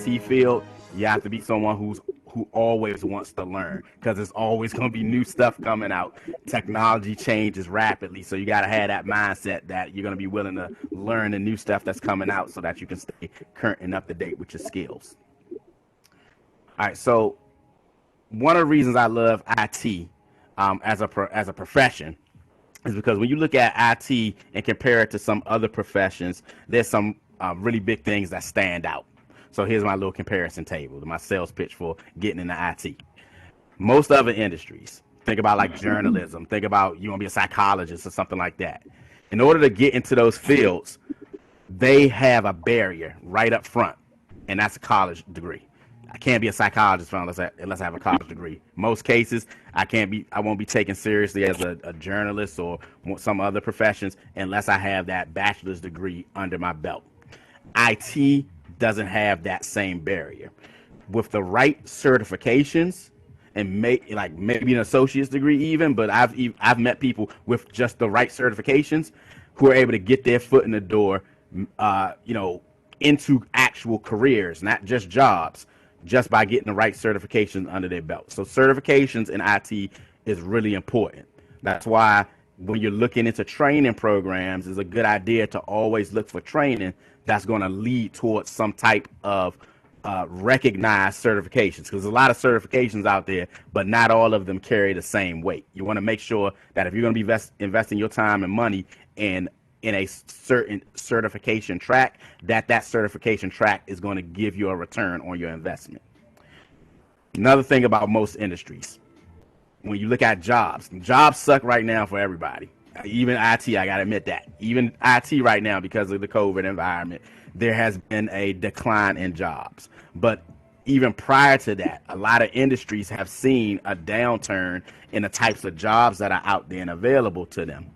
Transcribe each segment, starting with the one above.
IT field, you have to be someone who always wants to learn because there's always going to be new stuff coming out. Technology changes rapidly, so you got to have that mindset that you're going to be willing to learn the new stuff that's coming out so that you can stay current and up to date with your skills. All right, so one of the reasons I love IT as a profession is because when you look at IT and compare it to some other professions, there's some really big things that stand out. So here's my little comparison table, my sales pitch for getting into IT. Most other industries, think about like journalism, think about you want to be a psychologist or something like that. In order to get into those fields, they have a barrier right up front, and that's a college degree. I can't be a psychologist unless I have a college degree. Most cases, I won't be taken seriously as a journalist or some other professions unless I have that bachelor's degree under my belt. IT doesn't have that same barrier. With the right certifications and maybe an associate's degree even, but I've met people with just the right certifications who are able to get their foot in the door, into actual careers, not just jobs, just by getting the right certifications under their belt. So certifications in IT is really important. That's why when you're looking into training programs, it's a good idea to always look for training that's going to lead towards some type of recognized certifications, because there's a lot of certifications out there, but not all of them carry the same weight. You want to make sure that if you're going to be investing your time and money in a certain certification track, that certification track is going to give you a return on your investment. Another thing about most industries, when you look at jobs suck right now for everybody. Even IT, I gotta admit that. Even IT right now, because of the COVID environment, there has been a decline in jobs. But even prior to that, a lot of industries have seen a downturn in the types of jobs that are out there and available to them.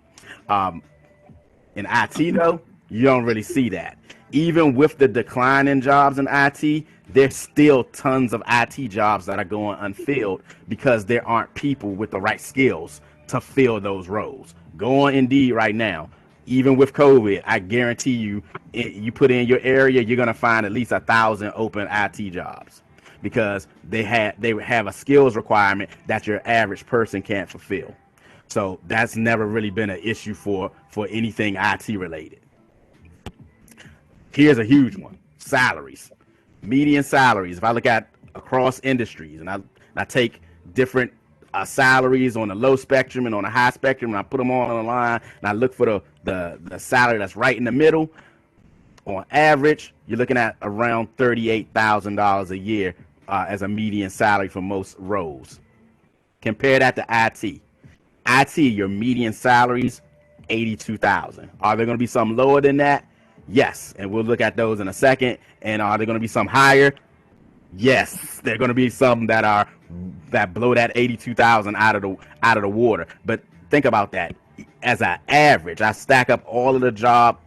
In IT, though, you don't really see that. Even with the decline in jobs in IT, there's still tons of IT jobs that are going unfilled because there aren't people with the right skills to fill those roles. Go on Indeed right now. Even with COVID, I guarantee you, you put in your area, you're gonna find at least 1,000 open IT jobs because they have a skills requirement that your average person can't fulfill. So that's never really been an issue for anything IT related. Here's a huge one: salaries, median salaries. If I look at across industries and I take different salaries on the low spectrum and on the high spectrum, and I put them all on the line, and I look for the salary that's right in the middle. On average, you're looking at around $38,000 a year as a median salary for most roles. Compare that to IT. IT, your median salaries, $82,000. Are there going to be some lower than that? Yes, and we'll look at those in a second. And are there going to be some higher? Yes, there are going to be some that blow that 82,000 out of the water. But think about that. As an average, I stack up all of the job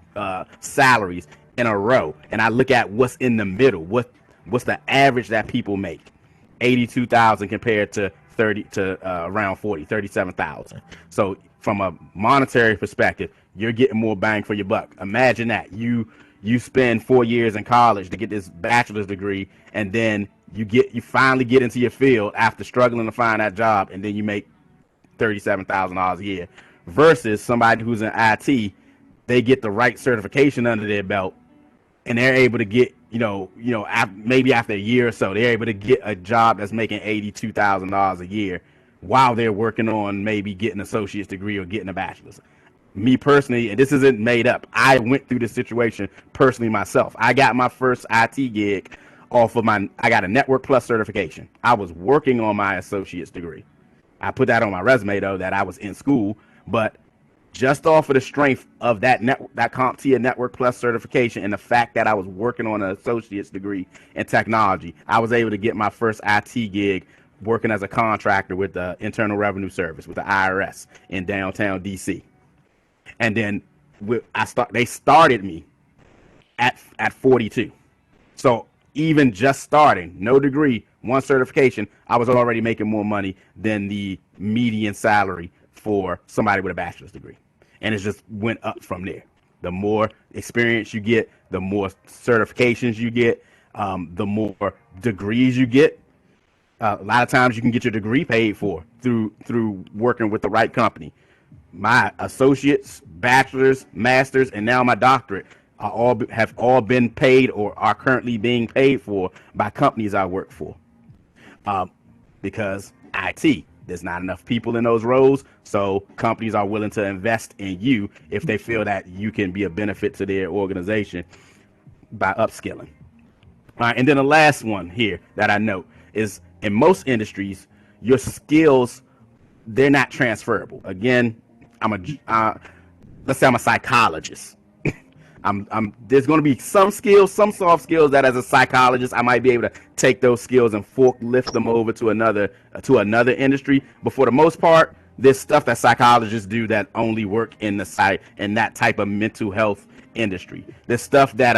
salaries in a row, and I look at what's in the middle. What's the average that people make? 82,000 compared to around 37,000. So from a monetary perspective, you're getting more bang for your buck. Imagine that you spend 4 years in college to get this bachelor's degree, and then you finally get into your field after struggling to find that job, and then you make $37,000 a year. Versus somebody who's in IT, they get the right certification under their belt, and they're able to get, maybe after a year or so, they're able to get a job that's making $82,000 a year while they're working on maybe getting an associate's degree or getting a bachelor's. Me personally, and this isn't made up, I went through this situation personally myself. I got my first IT gig I got a Network Plus certification. I was working on my associate's degree. I put that on my resume, though, that I was in school, but just off of the strength of that CompTIA Network Plus certification and the fact that I was working on an associate's degree in technology, I was able to get my first IT gig working as a contractor with the Internal Revenue Service, with the IRS in downtown DC. And then they started me at 42. So even just starting, no degree, one certification, I was already making more money than the median salary for somebody with a bachelor's degree. And it just went up from there. The more experience you get, the more certifications you get, The more degrees you get, a lot of times you can get your degree paid for through working with the right company. My associates, bachelor's, master's, and now my doctorate have all been paid or are currently being paid for by companies I work for. Um, because IT, there's not enough people in those roles, so companies are willing to invest in you if they feel that you can be a benefit to their organization by upskilling. All right, and then the last one here that I note is in most industries, your skills, they're not transferable. Again, I'm a let's say I'm a psychologist. I'm there's going to be some skills, some soft skills that as a psychologist I might be able to take those skills and forklift them over to another industry. But for the most part, there's stuff that psychologists do that only work in that type of mental health industry. There's stuff that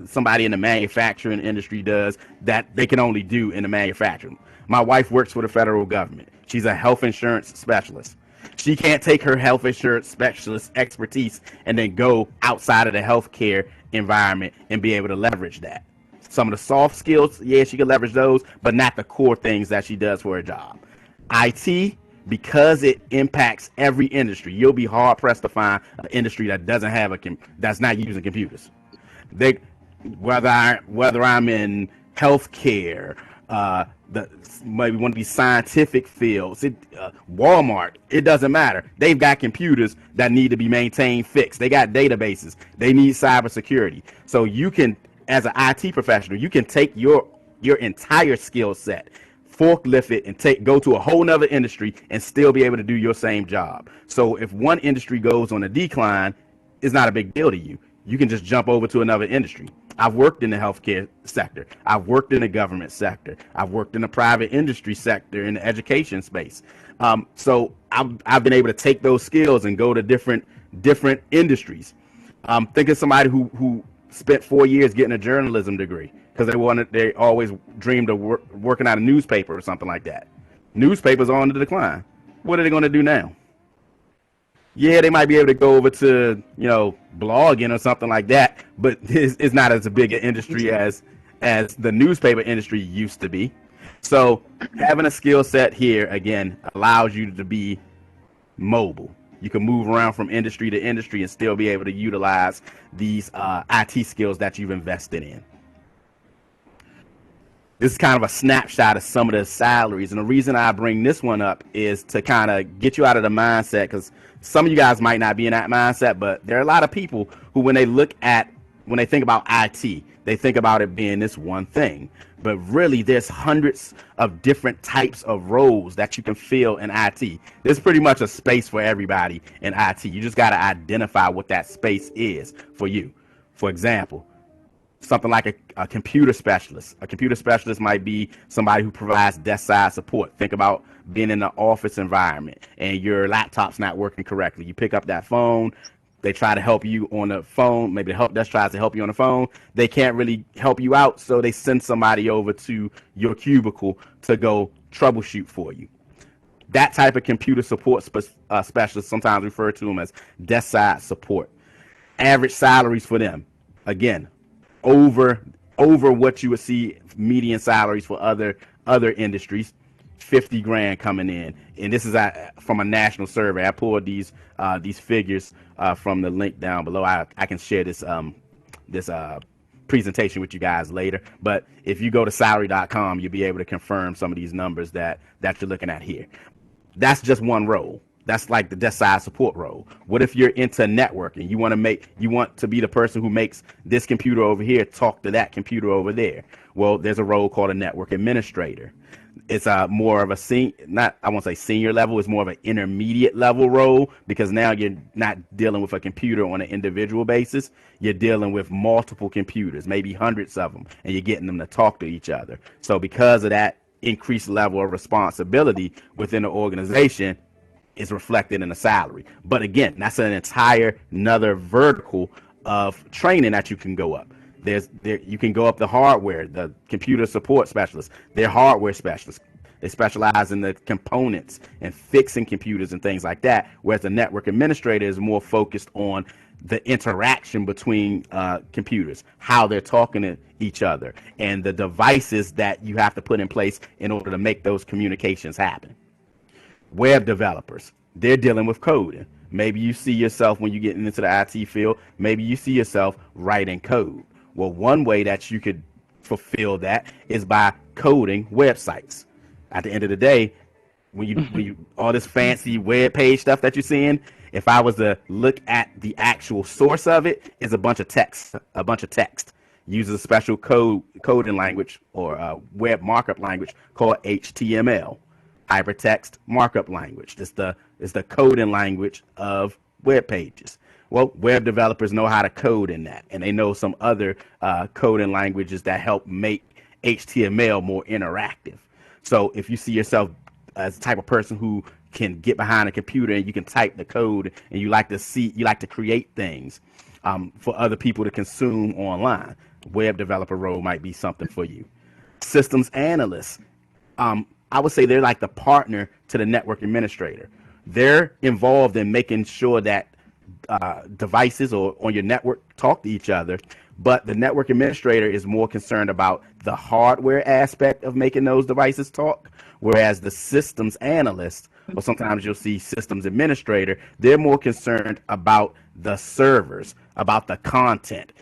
somebody in the manufacturing industry does that they can only do in the manufacturing. My wife works for the federal government. She's a health insurance specialist. She can't take her health insurance specialist expertise and then go outside of the healthcare environment and be able to leverage that. Some of the soft skills, yeah, she can leverage those, but not the core things that she does for her job. IT, because it impacts every industry, you'll be hard pressed to find an industry that doesn't have that's not using computers. They, whether I'm in healthcare, the maybe one of these scientific fields, Walmart, it doesn't matter. They've got computers that need to be maintained, fixed. They got databases. They need cybersecurity. So you can, as an IT professional, you can take your entire skill set, forklift it, and go to a whole nother industry and still be able to do your same job. So if one industry goes on a decline, it's not a big deal to you. You can just jump over to another industry. I've worked in the healthcare sector. I've worked in the government sector. I've worked in the private industry sector, in the education space. So I've been able to take those skills and go to different industries. Think of somebody who spent 4 years getting a journalism degree because they always dreamed of working at a newspaper or something like that. Newspapers are on the decline. What are they going to do now? Yeah, they might be able to go over to, blogging or something like that, but it's not as big an industry as the newspaper industry used to be. So having a skill set here, again, allows you to be mobile. You can move around from industry to industry and still be able to utilize these IT skills that you've invested in. This is kind of a snapshot of some of the salaries. And the reason I bring this one up is to kind of get you out of the mindset, because some of you guys might not be in that mindset, but there are a lot of people who, when they think about IT, they think about it being this one thing. But really, there's hundreds of different types of roles that you can fill in IT. There's pretty much a space for everybody in IT. You just got to identify what that space is for you. For example, something like a computer specialist. A computer specialist might be somebody who provides desk side support. Think about being in an office environment and your laptop's not working correctly. You pick up that phone, they try to help you on the phone. Maybe the help desk tries to help you on the phone. They can't really help you out, so they send somebody over to your cubicle to go troubleshoot for you. That type of computer support specialist, sometimes referred to them as desk side support. Average salaries for them, again, over what you would see median salaries for other industries. 50 grand coming in, and this is from a national survey. I pulled these figures from the link down below. I can share this presentation with you guys later, but if you go to salary.com, you'll be able to confirm some of these numbers that you're looking at here. That's just one role. That's like the desk side support role. What if you're into networking? You want to be the person who makes this computer over here talk to that computer over there. Well, there's a role called a network administrator. It's more of I won't say senior level, it's more of an intermediate level role, because now you're not dealing with a computer on an individual basis. You're dealing with multiple computers, maybe hundreds of them, and you're getting them to talk to each other. So because of that increased level of responsibility within the organization, is reflected in the salary. But again, that's an entire another vertical of training that you can go up. You can go up the hardware, the computer support specialists. They're hardware specialists. They specialize in the components and fixing computers and things like that, whereas the network administrator is more focused on the interaction between computers, how they're talking to each other, and the devices that you have to put in place in order to make those communications happen. Web developers, they're dealing with coding. Maybe you see yourself when you get into the IT field, maybe you see yourself writing code. Well, one way that you could fulfill that is by coding websites. At the end of the day, when you all this fancy web page stuff that you're seeing, if I was to look at the actual source of it, is a bunch of text. Uses a special coding language or web markup language called HTML, hypertext markup language. It's the coding language of web pages. Well, web developers know how to code in that, and they know some other coding languages that help make HTML more interactive. So if you see yourself as the type of person who can get behind a computer and you can type the code and you like to create things for other people to consume online, web developer role might be something for you. Systems analysts, I would say they're like the partner to the network administrator. They're involved in making sure that devices or on your network talk to each other, but the network administrator is more concerned about the hardware aspect of making those devices talk, whereas the systems analyst, or sometimes you'll see systems administrator, they're more concerned about the servers, about the content,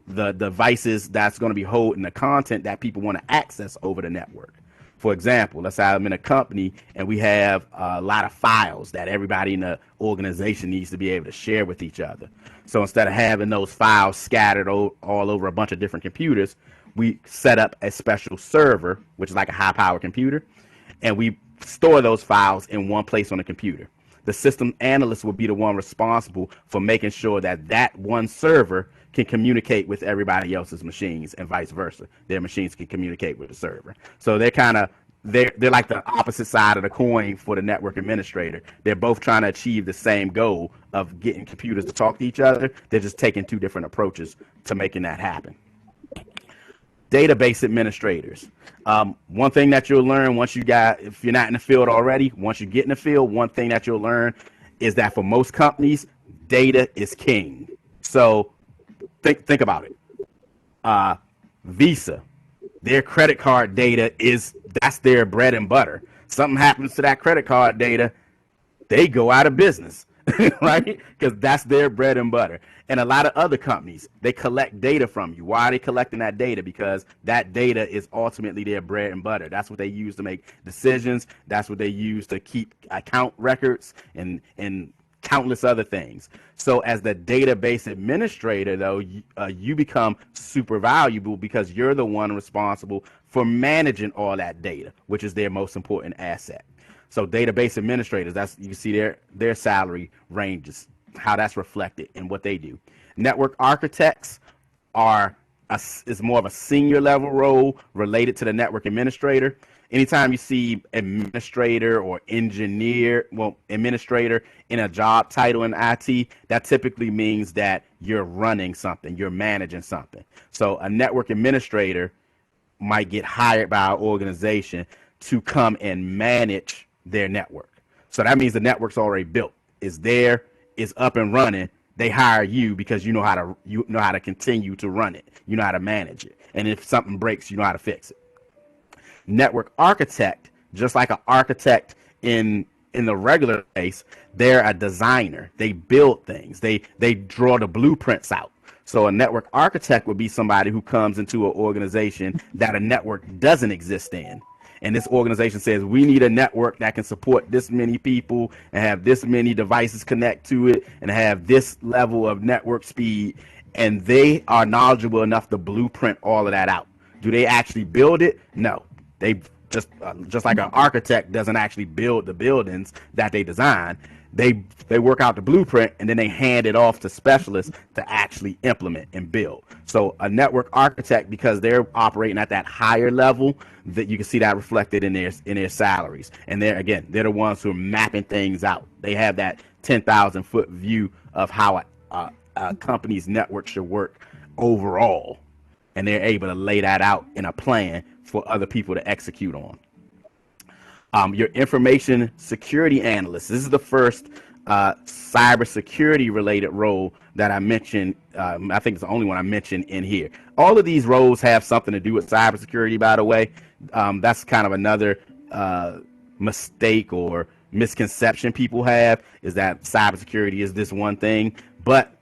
the devices that's going to be holding the content that people want to access over the network. For example, let's say I'm in a company and we have a lot of files that everybody in the organization needs to be able to share with each other. So instead of having those files scattered all over a bunch of different computers, we set up a special server, which is like a high-powered computer, and we store those files in one place on the computer. The system analyst will be the one responsible for making sure that that one server can communicate with everybody else's machines and vice versa. Their machines can communicate with the server. So they're like the opposite side of the coin for the network administrator. They're both trying to achieve the same goal of getting computers to talk to each other. They're just taking two different approaches to making that happen. Database administrators. One thing that you'll learn if you're not in the field already, once you get in the field, one thing that you'll learn is that for most companies, data is king. So think about it. Visa, their credit card data that's their bread and butter. Something happens to that credit card data, they go out of business, right? Because that's their bread and butter. And a lot of other companies, they collect data from you. Why are they collecting that data? Because that data is ultimately their bread and butter. That's what they use to make decisions. That's what they use to keep account records and countless other things. So as the database administrator, though, you become super valuable because you're the one responsible for managing all that data, which is their most important asset. So database administrators, you can see their salary ranges, how that's reflected in what they do. Network architects is more of a senior level role related to the network administrator. Anytime you see administrator or administrator in a job title in IT, that typically means that you're running something, you're managing something. So a network administrator might get hired by our organization to come and manage their network. So that means the network's already built, is there, is up and running. They hire you because you know how to continue to run it. You know how to manage it. And if something breaks, you know how to fix it. Network architect, just like an architect in the regular case, they're a designer. They build things. They draw the blueprints out. So a network architect would be somebody who comes into an organization that a network doesn't exist in. And this organization says, we need a network that can support this many people and have this many devices connect to it and have this level of network speed. And they are knowledgeable enough to blueprint all of that out. Do they actually build it? No. They just like an architect doesn't actually build the buildings that they design. They work out the blueprint and then they hand it off to specialists to actually implement and build. So a network architect, because they're operating at that higher level, that you can see that reflected in their salaries. And they're the ones who are mapping things out. They have that 10,000 foot view of how a company's network should work overall, and they're able to lay that out in a plan for other people to execute on. Your information security analyst. This is the first cybersecurity related role that I mentioned. I think it's the only one I mentioned in here. All of these roles have something to do with cybersecurity, by the way. That's kind of another mistake or misconception people have, is that cybersecurity is this one thing. But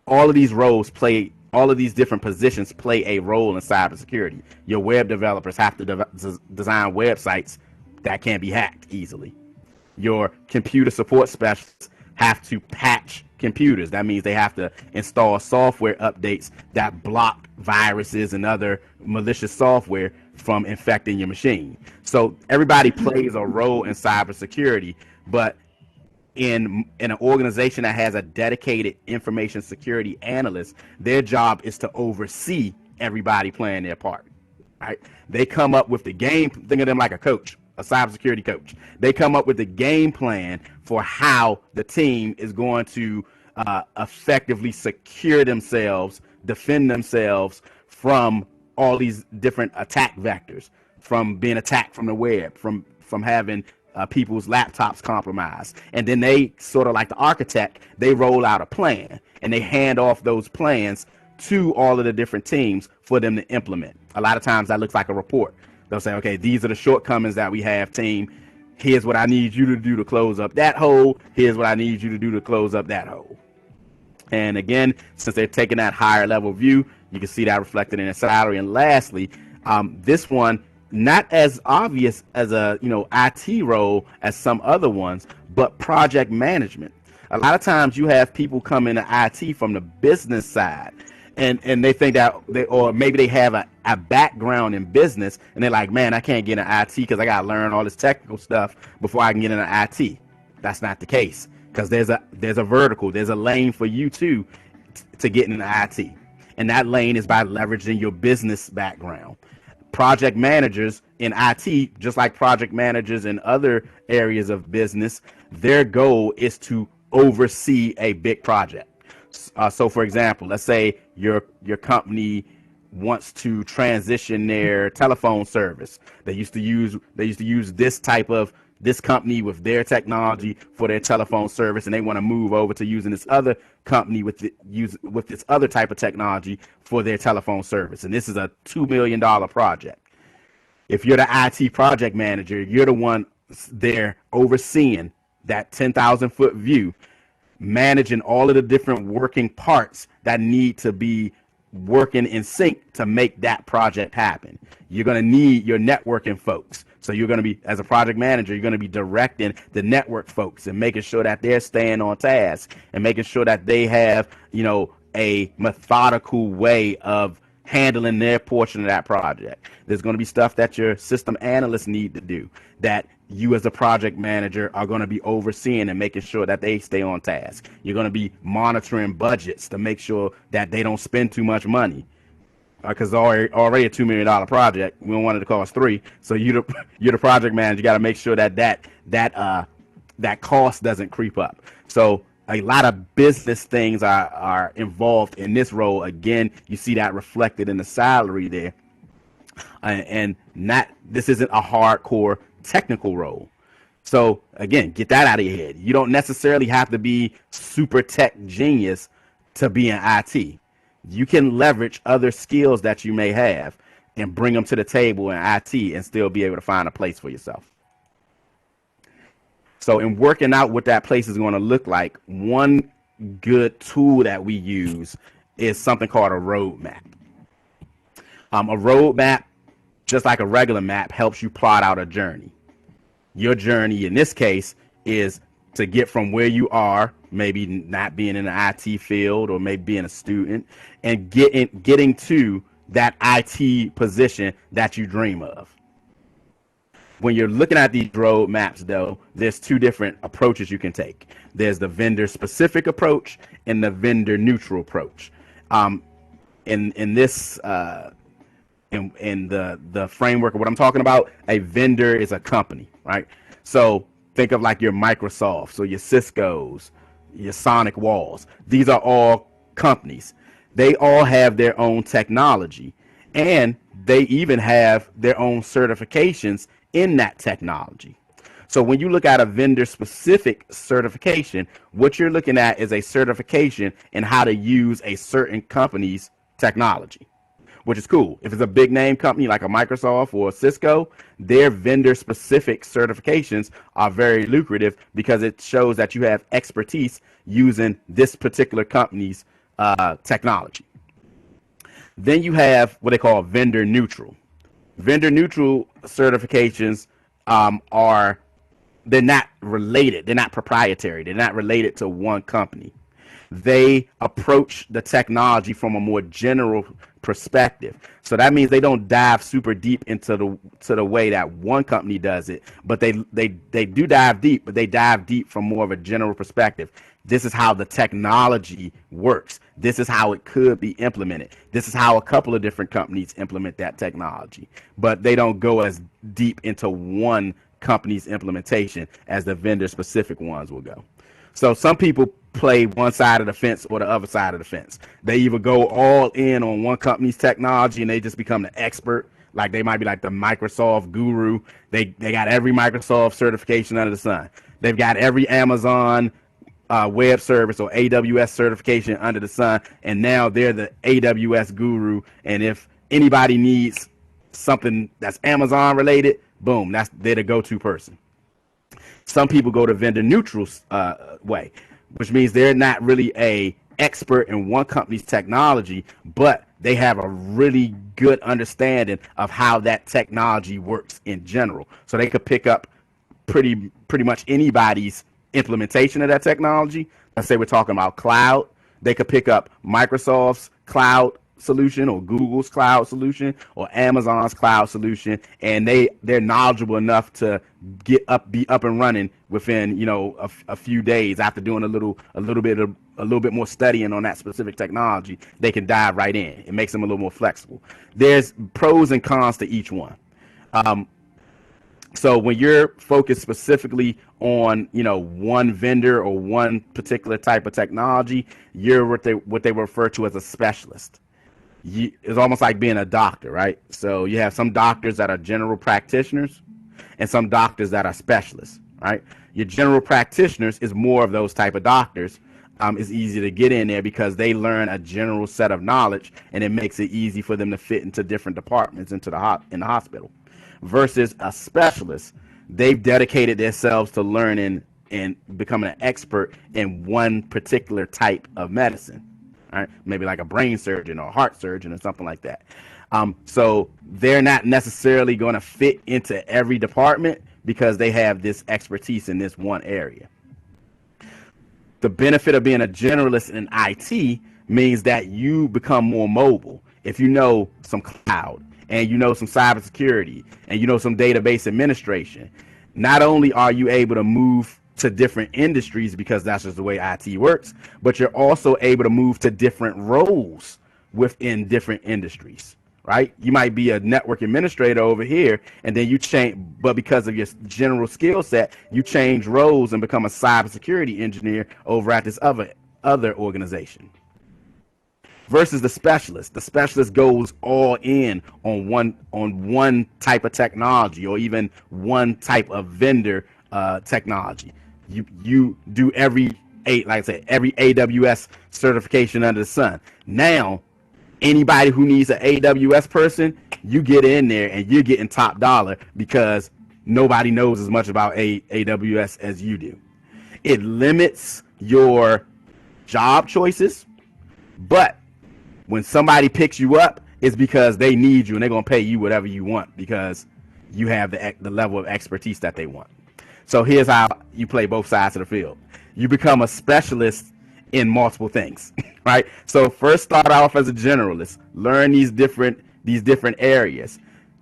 all of these roles play, all of these different positions play a role in cybersecurity. Your web developers have to design websites that can be hacked easily. Your computer support specialists have to patch computers. That means they have to install software updates that block viruses and other malicious software from infecting your machine. So everybody plays a role in cybersecurity, but in an organization that has a dedicated information security analyst, their job is to oversee everybody playing their part. Right? They come up with the game. Think of them like a coach, a cybersecurity coach. They come up with the game plan for how the team is going to effectively secure themselves, defend themselves from all these different attack vectors, from being attacked from the web, from having people's laptops compromised. And then they, sort of like the architect, they roll out a plan and they hand off those plans to all of the different teams for them to implement. A lot of times that looks like a report. They'll say, okay, these are the shortcomings that we have, team. Here's what I need you to do to close up that hole. Here's what I need you to do to close up that hole. And again, since they're taking that higher level view, you can see that reflected in their salary. And lastly, this one, not as obvious as a IT role as some other ones, but project management. A lot of times you have people come into IT from the business side, and they think that or maybe they have a background in business, and they're like, man, I can't get into IT because I got to learn all this technical stuff before I can get into IT. That's not the case, because there's a vertical, there's a lane for you too to get into IT, and that lane is by leveraging your business background. Project managers in IT, just like project managers in other areas of business, their goal is to oversee a big project. So for example, let's say your company wants to transition their telephone service. They used to use this company with their technology for their telephone service, and they want to move over to using this other company with this other type of technology for their telephone service. And this is a $2 million project. If you're the IT project manager, you're the one there overseeing that 10,000 foot view, managing all of the different working parts that need to be working in sync to make that project happen. You're going to need your networking folks. So you're going to be, as a project manager, you're going to be directing the network folks and making sure that they're staying on task and making sure that they have, a methodical way of handling their portion of that project. There's going to be stuff that your system analysts need to do that you as a project manager are going to be overseeing and making sure that they stay on task. You're going to be monitoring budgets to make sure that they don't spend too much money. Because already a $2 million project, we don't want it to cost $3 million. So you're the project manager. You got to make sure that cost doesn't creep up. So a lot of business things are involved in this role. Again, you see that reflected in the salary there. And this isn't a hardcore technical role. So again, get that out of your head. You don't necessarily have to be super tech genius to be in IT. You can leverage other skills that you may have and bring them to the table in IT and still be able to find a place for yourself. So in working out what that place is going to look like, one good tool that we use is something called a roadmap. A roadmap, just like a regular map, helps you plot out a journey. Your journey in this case is to get from where you are, maybe not being in the IT field or maybe being a student, and getting to that IT position that you dream of. When you're looking at these roadmaps, though, there's two different approaches you can take. There's the vendor-specific approach and the vendor-neutral approach. In this in the framework of what I'm talking about, a vendor is a company, right? So think of like your Microsofts or your Cisco's, your Sonic Walls. These are all companies. They all have their own technology, and they even have their own certifications in that technology. So when you look at a vendor specific certification, what you're looking at is a certification in how to use a certain company's technology, which is cool. If it's a big name company like a Microsoft or a Cisco, their vendor specific certifications are very lucrative because it shows that you have expertise using this particular company's technology. Then you have what they call vendor neutral. Vendor neutral certifications are, they're not related, they're not proprietary, they're not related to one company. They approach the technology from a more general perspective. So that means they don't dive super deep into the way that one company does it, but they do dive deep, but they dive deep from more of a general perspective. This is how the technology works. This is how it could be implemented. This is how a couple of different companies implement that technology, but they don't go as deep into one company's implementation as the vendor specific ones will go. So some people play one side of the fence or the other side of the fence. They either go all in on one company's technology and they just become the expert. Like they might be like the Microsoft guru. They got every Microsoft certification under the sun. They've got every Amazon web service or AWS certification under the sun, and now they're the AWS guru. And if anybody needs something that's Amazon related, boom, they're the go-to person. Some people go the vendor neutral way, which means they're not really a expert in one company's technology, but they have a really good understanding of how that technology works in general. So they could pick up pretty much anybody's implementation of that technology. Let's say we're talking about cloud. They could pick up Microsoft's cloud solution or Google's cloud solution or Amazon's cloud solution, and they're knowledgeable enough to be up and running within a few days after doing a little bit more studying on that specific technology. They can dive right in. It makes them a little more flexible. There's pros and cons to each one. So when you're focused specifically on one vendor or one particular type of technology, you're what they refer to as a specialist. It's almost like being a doctor, right? So you have some doctors that are general practitioners and some doctors that are specialists, right? Your general practitioners is more of those type of doctors. It's easy to get in there because they learn a general set of knowledge, and it makes it easy for them to fit into different departments in the hospital. Versus a specialist, they've dedicated themselves to learning and becoming an expert in one particular type of medicine. Right? Maybe like a brain surgeon or a heart surgeon or something like that. So they're not necessarily going to fit into every department because they have this expertise in this one area. The benefit of being a generalist in IT means that you become more mobile. If you know some cloud and you know some cybersecurity and you know some database administration, not only are you able to move to different industries because that's just the way IT works, but you're also able to move to different roles within different industries, right? You might be a network administrator over here, and then you change, but because of your general skill set, you change roles and become a cybersecurity engineer over at this other organization. Versus the specialist. The specialist goes all in on one type of technology or even one type of vendor technology. You do every AWS certification under the sun. Now, anybody who needs an AWS person, you get in there and you're getting top dollar because nobody knows as much about AWS as you do. It limits your job choices, but when somebody picks you up, it's because they need you and they're going to pay you whatever you want because you have the level of expertise that they want. So here's how you play both sides of the field. You become a specialist in multiple things, right? So first start off as a generalist, learn these different areas.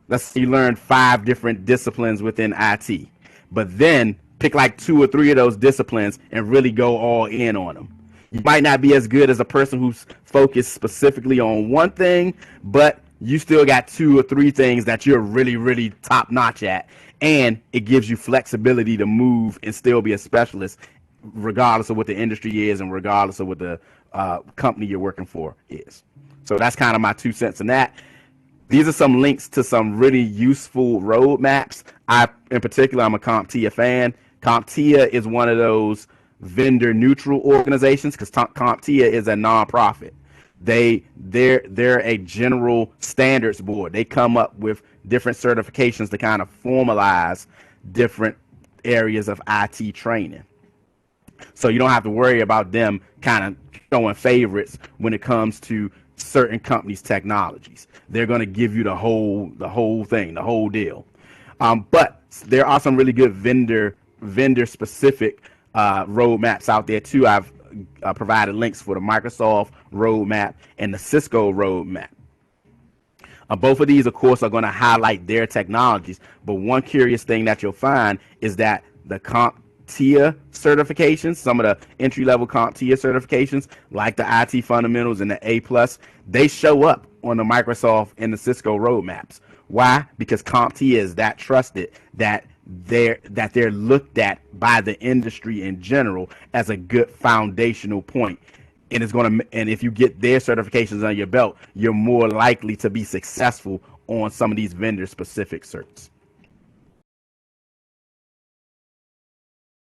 Let's say you learn 5 different disciplines within IT, but then pick like 2 or 3 of those disciplines and really go all in on them. You might not be as good as a person who's focused specifically on one thing, but you still got 2 or 3 things that you're really, really top notch at. And it gives you flexibility to move and still be a specialist, regardless of what the industry is and regardless of what the company you're working for is. So that's kind of my 2 cents in that. These are some links to some really useful roadmaps. In particular, I'm a CompTIA fan. CompTIA is one of those vendor neutral organizations because CompTIA is a nonprofit. They're a general standards board. They come up with different certifications to kind of formalize different areas of IT training. So you don't have to worry about them kind of showing favorites when it comes to certain companies' technologies. They're going to give you the whole thing, the whole deal. But there are some really good vendor specific roadmaps out there too. I've provided links for the Microsoft roadmap and the Cisco roadmap. Both of these, of course, are going to highlight their technologies. But one curious thing that you'll find is that the CompTIA certifications, some of the entry-level CompTIA certifications, like the IT Fundamentals and the A+, they show up on the Microsoft and the Cisco roadmaps. Why? Because CompTIA is that trusted that they're looked at by the industry in general as a good foundational point. And if you get their certifications on your belt, you're more likely to be successful on some of these vendor specific certs.